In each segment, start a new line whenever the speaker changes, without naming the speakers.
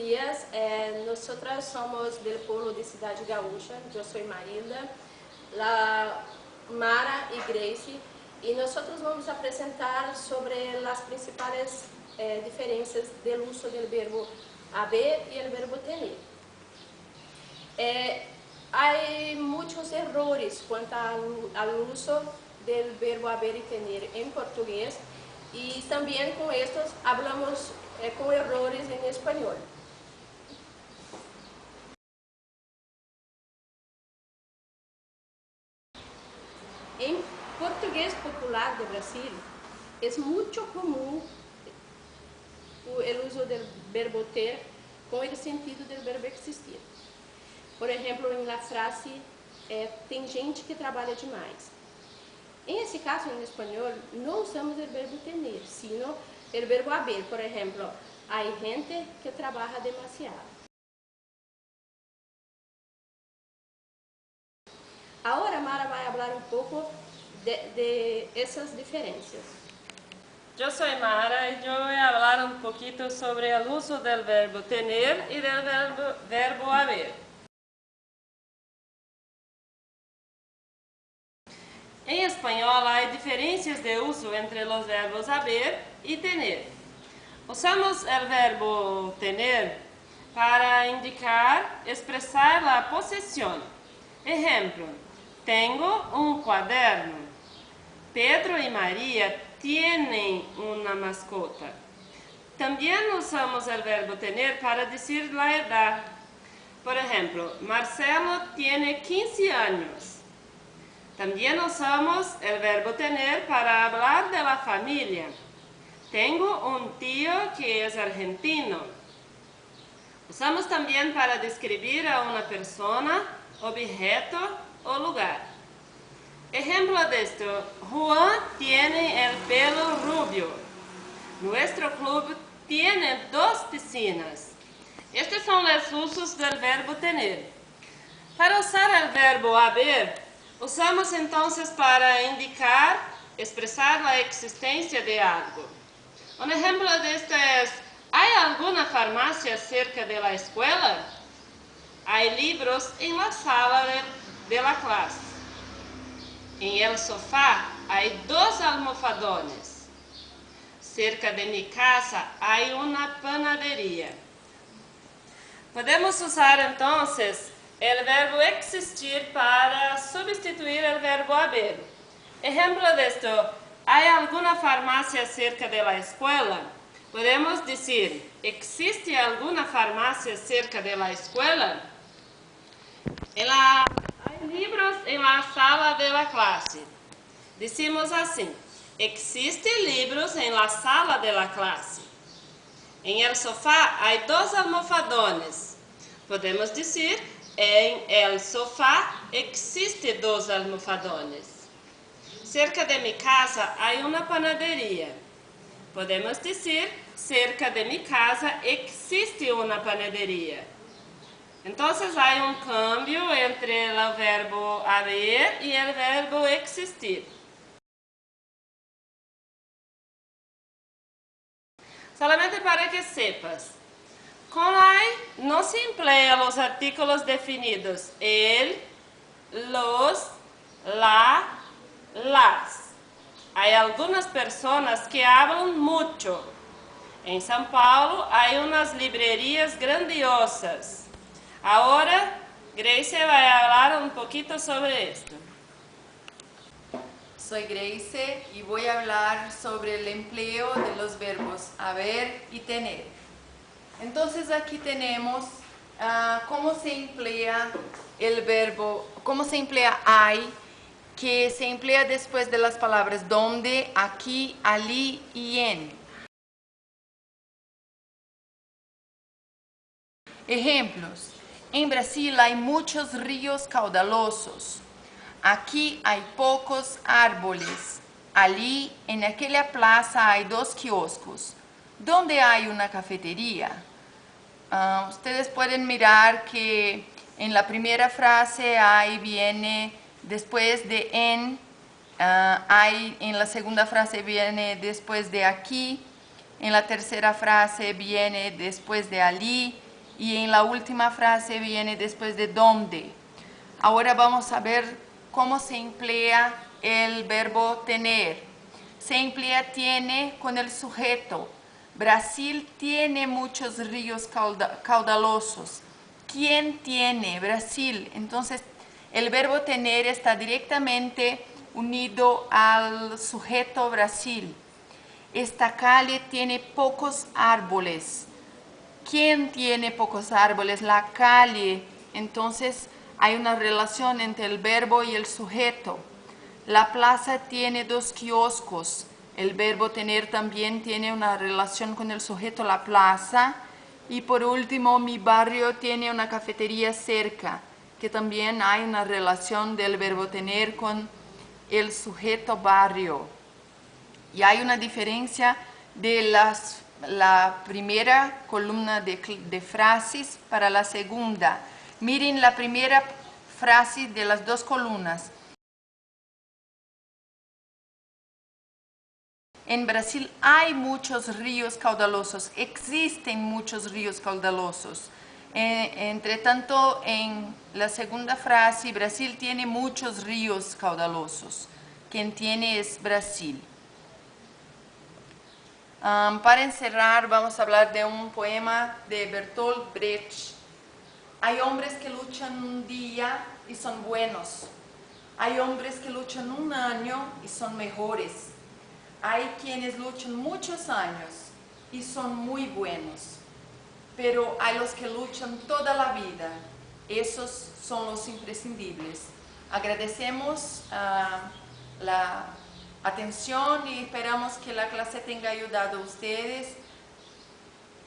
días. Nosotras somos del pueblo de Ciudad Gaúcha. Yo soy Marilda, la Mara y Gracie, y nosotros vamos a presentar sobre las principales diferencias del uso del verbo haber y el verbo tener. Hay muchos errores cuanto al uso del verbo haber y tener en portugués, y también con estos hablamos con errores en español. En portugués popular de Brasil es mucho común el uso del verbo ter con el sentido del verbo existir. Por ejemplo, en la frase, tem gente que trabalha demais. En ese caso, en español, no usamos el verbo tener, sino el verbo haber. Por ejemplo, hay gente que trabaja demasiado. Ahora Mara vai falar um pouco de essas diferenças.
Yo soy Mara y yo voy a hablar un poquito sobre el uso del verbo tener y del verbo haber. En español hay diferencias de uso entre los verbos haber y tener. Usamos el verbo tener para indicar, expresar la posesión. Ejemplo, tengo un cuaderno. Pedro y María tienen una mascota. También usamos el verbo tener para decir la edad. Por ejemplo, Marcelo tiene 15 años. También usamos el verbo tener para hablar de la familia. Tengo un tío que es argentino. Usamos también para describir a una persona, objeto o lugar. Ejemplo de esto, Juan tiene el pelo rubio. Nuestro club tiene 2 piscinas. Estos son los usos del verbo tener. Para usar el verbo haber, usamos entonces para indicar, expresar la existencia de algo. Un ejemplo de esto es, ¿hay alguna farmacia cerca de la escuela? Hay libros en la sala de la clase. En el sofá hay 2 almofadones. Cerca de mi casa hay una panadería. Podemos usar entonces el verbo existir para sustituir el verbo haber. Ejemplo de esto, ¿hay alguna farmacia cerca de la escuela? Podemos decir, ¿existe alguna farmacia cerca de la escuela? Hay libros en la sala de la clase. Decimos así, ¿existen libros en la sala de la clase? En el sofá hay 2 almofadones. Podemos decir, en el sofá existen 2 almofadones. Cerca de mi casa hay una panadería. Podemos decir, cerca de mi casa existe una panadería. Entonces hay un cambio entre el verbo haber y el verbo existir. Solamente para que sepas, con hay no se emplean los artículos definidos el, los, la, las. Hay algunas personas que hablan mucho. En São Paulo hay unas librerías grandiosas. Ahora, Gracie va a hablar un poquito sobre esto.
Soy Gracie y voy a hablar sobre el empleo de los verbos haber y tener. Entonces aquí tenemos cómo se emplea el verbo, cómo se emplea hay, que se emplea después de las palabras donde, aquí, allí y en. Ejemplos. En Brasil hay muchos ríos caudalosos. Aquí hay pocos árboles. Allí, en aquella plaza, hay 2 kioscos. ¿Dónde hay una cafetería? Ustedes pueden mirar que en la primera frase hay viene después de en, en la segunda frase viene después de aquí, en la tercera frase viene después de allí y en la última frase viene después de dónde. Ahora vamos a ver cómo se emplea el verbo tener. Se emplea tiene con el sujeto. Brasil tiene muchos ríos caudalosos. ¿Quién tiene? Brasil. Entonces, el verbo tener está directamente unido al sujeto Brasil. Esta calle tiene pocos árboles. ¿Quién tiene pocos árboles? La calle. Entonces, hay una relación entre el verbo y el sujeto. La plaza tiene 2 kioscos. El verbo tener también tiene una relación con el sujeto, la plaza. Y por último, mi barrio tiene una cafetería cerca, que también hay una relación del verbo tener con el sujeto barrio. Y hay una diferencia de la primera columna de frases para la segunda. Miren la primera frase de las 2 columnas. En Brasil hay muchos ríos caudalosos, existen muchos ríos caudalosos. Entre tanto, en la segunda frase, Brasil tiene muchos ríos caudalosos. Quien tiene es Brasil. Para encerrar, vamos a hablar de un poema de Bertolt Brecht. Hay hombres que luchan un día y son buenos. Hay hombres que luchan un año y son mejores. Hay quienes luchan muchos años y son muy buenos. Pero hay los que luchan toda la vida. Esos son los imprescindibles. Agradecemos la atención y esperamos que la clase tenga ayudado a ustedes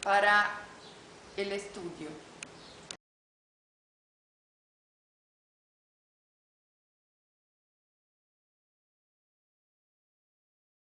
para el estudio.